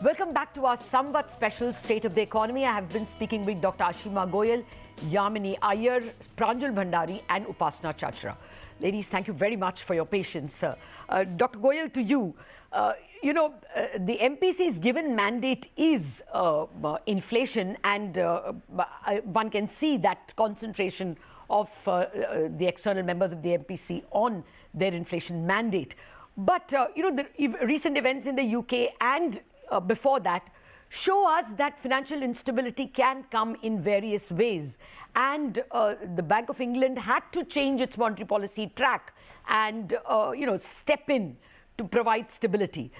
Welcome back to our Samvat special State of the Economy. I have been speaking with Dr. Ashima Goyal, Yamini Aiyar, Pranjul Bhandari and Upasana Chachra. Ladies, thank you very much for your patience. Dr. Goyal, to you, the MPC's given mandate is inflation, and one can see that concentration of the external members of the MPC on their inflation mandate. But, the recent events in the UK and before that show us that financial instability can come in various ways. And the Bank of England had to change its monetary policy track and, step in to provide stability.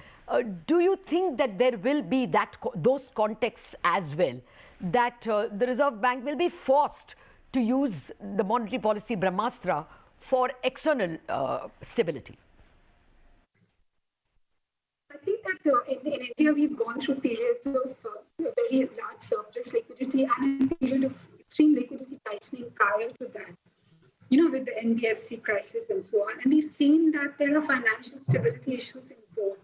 Do you think that there will be those contexts as well, that the Reserve Bank will be forced to use the monetary policy Brahmastra for external stability? I think that in India, we've gone through periods of very large surplus liquidity and a period of extreme liquidity tightening prior to that, with the NBFC crisis and so on. And we've seen that there are financial stability issues in both.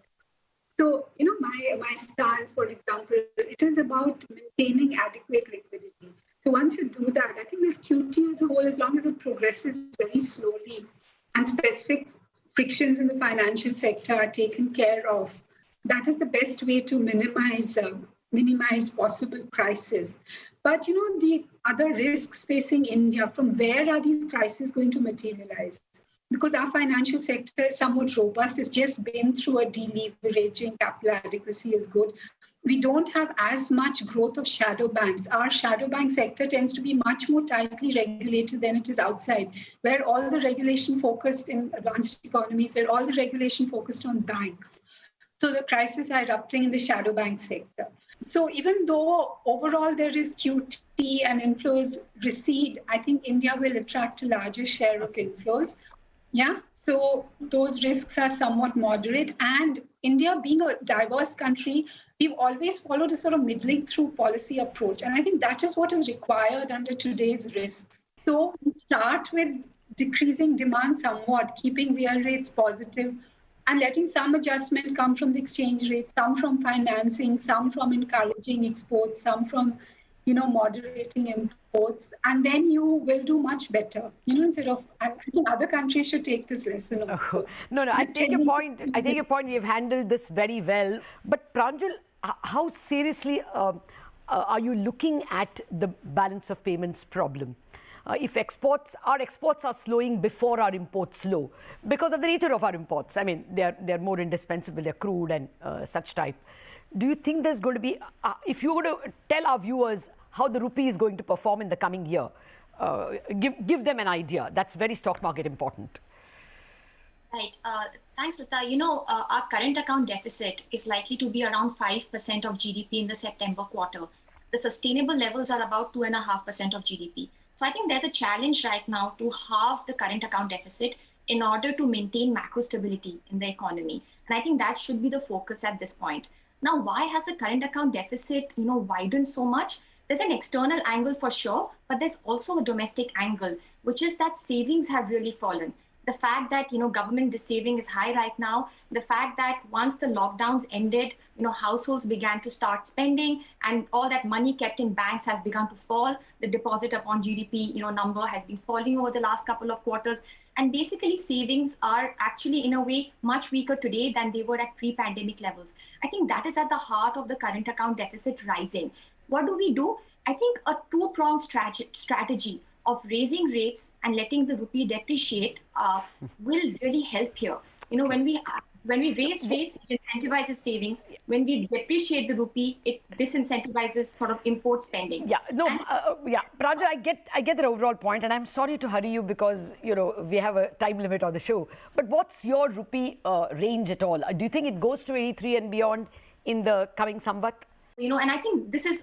So, my stance, for example, it is about maintaining adequate liquidity. So once you do that, I think this QT as a whole, as long as it progresses very slowly and specific frictions in the financial sector are taken care of, that is the best way to minimize possible crises. But, the other risks facing India, from where are these crises going to materialize? Because our financial sector is somewhat robust. It's just been through a deleveraging, capital adequacy is good. We don't have as much growth of shadow banks. Our shadow bank sector tends to be much more tightly regulated than it is outside, where all the regulation focused in advanced economies, where all the regulation focused on banks. So the crises are erupting in the shadow bank sector. So even though overall there is QT and inflows recede, I think India will attract a larger share of inflows. Yeah, so those risks are somewhat moderate. And India, being a diverse country, we've always followed a sort of middling through policy approach. And I think that is what is required under today's risks. So we start with decreasing demand somewhat, keeping real rates positive, and letting some adjustment come from the exchange rate, some from financing, some from encouraging exports, some from, moderating imports. And then you will do much better. Instead of, I think other countries should take this lesson also. No, I take your point. I take your point. We've handled this very well. But Pranjul, how seriously are you looking at the balance of payments problem? If our exports are slowing before our imports slow, because of the nature of our imports. I mean, they're more indispensable, they're crude and such type. Do you think there's going to be, if you were to tell our viewers how the rupee is going to perform in the coming year, give them an idea. That's very stock market important. Right. Thanks, Lata. Our current account deficit is likely to be around 5% of GDP in the September quarter. The sustainable levels are about 2.5% of GDP. So I think there's a challenge right now to halve the current account deficit in order to maintain macro stability in the economy. And I think that should be the focus at this point. Now, why has the current account deficit, widened so much? There's an external angle for sure, but there's also a domestic angle, which is that savings have really fallen. The fact that, government saving is high right now, the fact that once the lockdowns ended, households began to start spending and all that money kept in banks has begun to fall. The deposit upon GDP, number has been falling over the last couple of quarters. And basically savings are actually in a way much weaker today than they were at pre-pandemic levels. I think that is at the heart of the current account deficit rising. What do? I think a two-pronged strategy of raising rates and letting the rupee depreciate will really help here. When we raise rates, it incentivizes savings. When we depreciate the rupee, it disincentivizes sort of import spending. Yeah, no, Pranjul, I get the overall point, and I'm sorry to hurry you because we have a time limit on the show. But what's your rupee range at all? Do you think it goes to 83 and beyond in the coming Samvat? And I think this is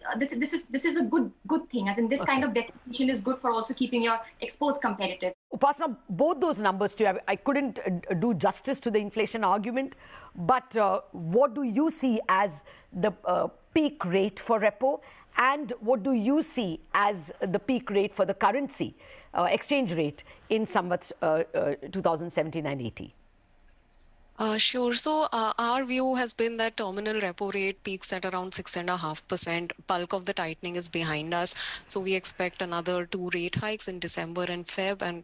a good thing, as in this kind of depreciation is good for also keeping your exports competitive. Upasana, both those numbers too, I couldn't do justice to the inflation argument, but what do you see as the peak rate for repo, and what do you see as the peak rate for the currency exchange rate in Samvat 2017 and 80? Sure. So our view has been that terminal repo rate peaks at around 6.5%. Bulk of the tightening is behind us. So we expect another 2 rate hikes in December and Feb, and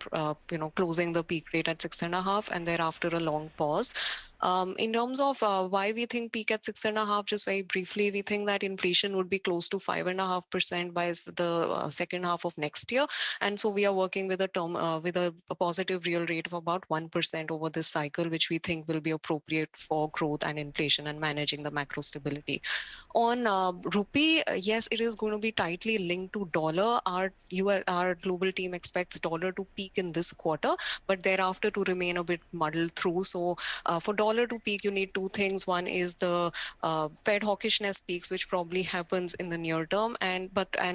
closing the peak rate at 6.5, and thereafter a long pause. In terms of why we think peak at 6.5, just very briefly, we think that inflation would be close to 5.5% by the second half of next year, and so we are working with a positive real rate of about 1% over this cycle, which we think will be appropriate for growth and inflation and managing the macro stability. On rupee, yes, it is going to be tightly linked to dollar. Our global team expects dollar to peak in this quarter, but thereafter to remain a bit muddled through. So for dollar to peak, you need two things. One is the Fed hawkishness peaks, which probably happens in the near term, and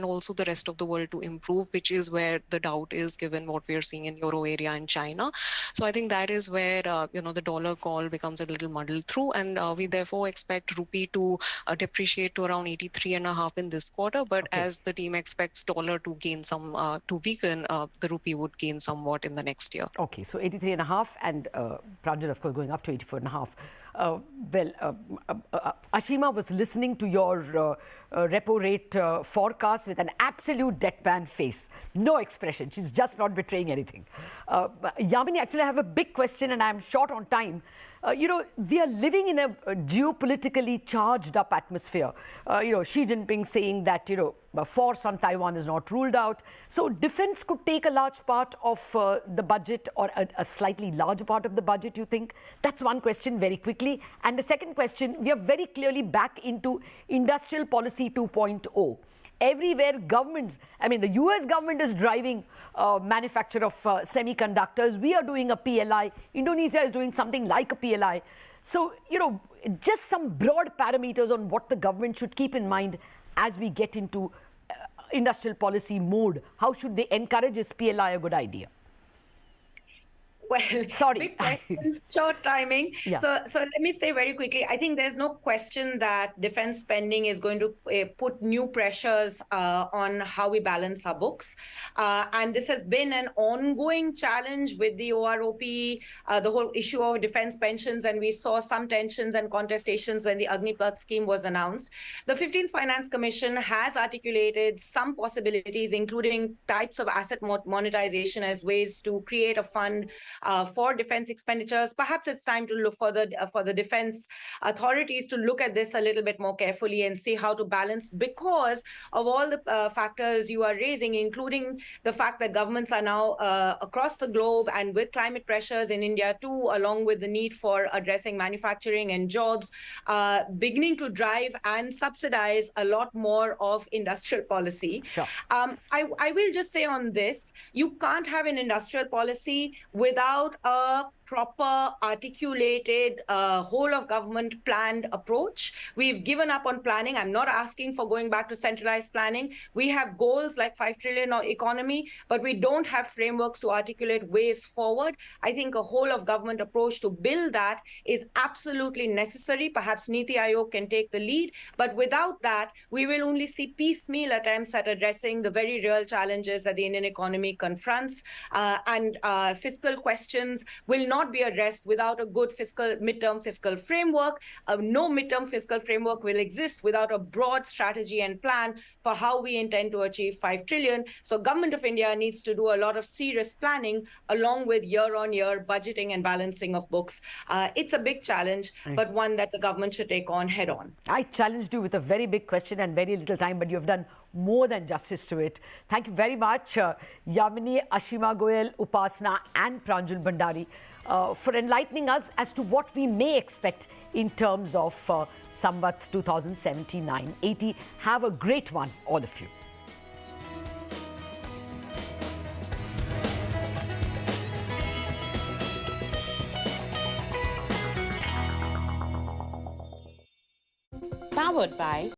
also the rest of the world to improve, which is where the doubt is, given what we are seeing in Euro area and China. So I think that is where the dollar call becomes a little muddled through, and we therefore expect rupee to depreciate to around 83.5 in this quarter. But as the team expects dollar to gain to weaken, the rupee would gain somewhat in the next year. Okay, so 83.5, and Pranjul, of course, going up to 84.5. Ashima was listening to your repo rate forecast with an absolute deadpan face. No expression. She's just not betraying anything. Yamini, actually, I have a big question, and I'm short on time. We are living in a geopolitically charged up atmosphere. Xi Jinping saying that, force on Taiwan is not ruled out. So defense could take a large part of the budget, or a slightly larger part of the budget, you think? That's one question very quickly. And the second question, we are very clearly back into industrial policy 2.0. Everywhere governments, the US government is driving manufacture of semiconductors. We are doing a PLI. Indonesia is doing something like a PLI. So, just some broad parameters on what the government should keep in mind as we get into industrial policy mode. How should they encourage this PLI a good idea? Well, sorry. Big questions, short timing. Yeah. So let me say very quickly, I think there's no question that defense spending is going to put new pressures on how we balance our books. And this has been an ongoing challenge with the OROP, the whole issue of defense pensions, and we saw some tensions and contestations when the Agnipath scheme was announced. The 15th Finance Commission has articulated some possibilities, including types of asset monetization as ways to create a fund for defense expenditures. Perhaps it's time to look for the defense authorities to look at this a little bit more carefully and see how to balance, because of all the factors you are raising, including the fact that governments are now across the globe, and with climate pressures in India too, along with the need for addressing manufacturing and jobs, beginning to drive and subsidize a lot more of industrial policy. Sure. I will just say on this, you can't have an industrial policy without a proper, articulated, whole of government planned approach. We've given up on planning. I'm not asking for going back to centralized planning. We have goals like 5 trillion economy, but we don't have frameworks to articulate ways forward. I think a whole of government approach to build that is absolutely necessary. Perhaps Niti Aayog can take the lead, but without that, we will only see piecemeal attempts at addressing the very real challenges that the Indian economy confronts, and fiscal questions will not be addressed without a good midterm fiscal framework. No midterm fiscal framework will exist without a broad strategy and plan for how we intend to achieve 5 trillion. So Government of India needs to do a lot of serious planning along with year-on-year budgeting and balancing of books. It's a big challenge, but one that the government should take on head-on. I challenged you with a very big question and very little time, but you've done more than justice to it. Thank you very much, Yamini, Ashima Goyal, Upasana, and Pranjul Bhandari, for enlightening us as to what we may expect in terms of Samvat 2079-80. Have a great one, all of you. Powered by